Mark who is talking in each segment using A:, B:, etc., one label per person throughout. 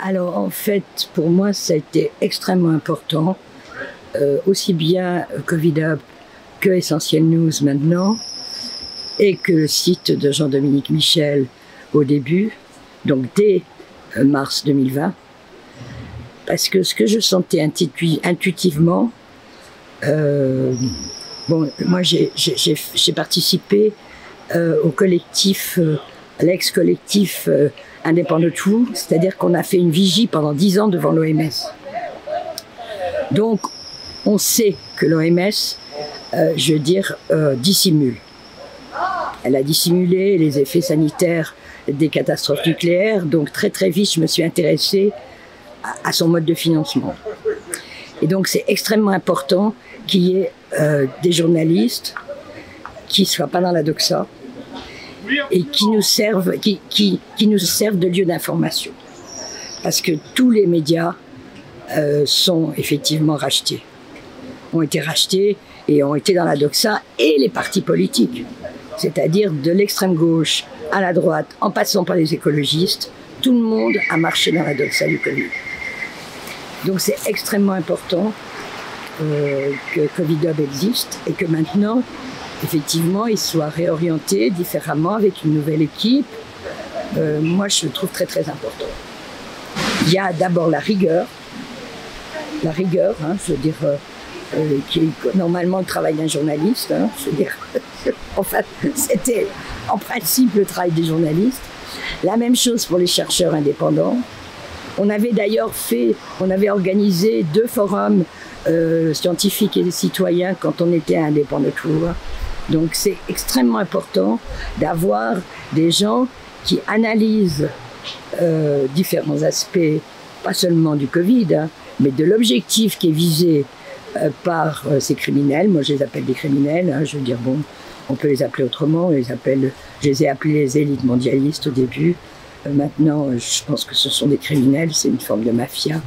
A: Alors en fait, pour moi, ça a été extrêmement important, aussi bien Covid Hub que Essentiel News maintenant, et que le site de Jean-Dominique Michel au début, donc dès mars 2020, parce que ce que je sentais intuitivement, moi j'ai participé au collectif, l'ex-collectif indépendant de tout, c'est-à-dire qu'on a fait une vigie pendant 10 ans devant l'OMS. Donc on sait que l'OMS, dissimule. Elle a dissimulé les effets sanitaires des catastrophes nucléaires, donc très très vite je me suis intéressée à son mode de financement. Et donc c'est extrêmement important qu'il y ait des journalistes qui ne soient pas dans la doxa et qui nous servent de lieu d'information. Parce que tous les médias sont effectivement rachetés, ont été rachetés et ont été dans la doxa, et les partis politiques, c'est-à-dire de l'extrême gauche à la droite, en passant par les écologistes, tout le monde a marché dans la doxa du Covid. Donc c'est extrêmement important que Covid Hub existe et que maintenant, effectivement, il soit réorienté différemment avec une nouvelle équipe. Moi, je le trouve très très important. Il y a d'abord la rigueur, qui est normalement le travail d'un journaliste. Enfin, c'était en principe le travail des journalistes. La même chose pour les chercheurs indépendants. On avait d'ailleurs organisé 2 forums scientifiques et citoyens quand on était indépendant de tout. Donc c'est extrêmement important d'avoir des gens qui analysent différents aspects, pas seulement du Covid, mais de l'objectif qui est visé par ces criminels. Moi je les appelle des criminels, on peut les appeler autrement, je les ai appelés les élites mondialistes au début. Maintenant, je pense que ce sont des criminels, c'est une forme de mafia.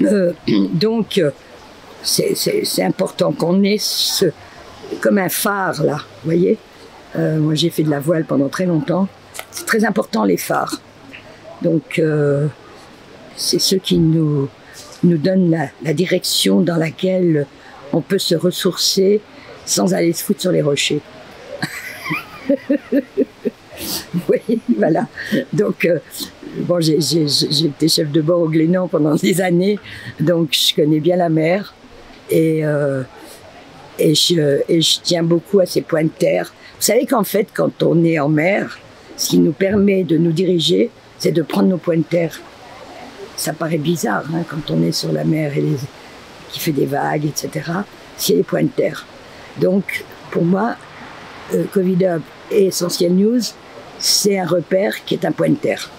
A: Donc, c'est important qu'on ait comme un phare, là, vous voyez. Moi, j'ai fait de la voile pendant très longtemps. C'est très important, les phares. Donc, c'est ceux qui nous donnent la direction dans laquelle on peut se ressourcer sans aller se foutre sur les rochers. Oui, voilà. Donc, j'ai été chef de bord au Glénan pendant des années, donc je connais bien la mer et je tiens beaucoup à ces points de terre. Vous savez qu'en fait, quand on est en mer, ce qui nous permet de nous diriger, c'est de prendre nos points de terre. Ça paraît bizarre, quand on est sur la mer qui fait des vagues, etc. C'est les points de terre. Donc, pour moi, Covid Hub et Essentiel News, c'est un repère qui est un point de terre.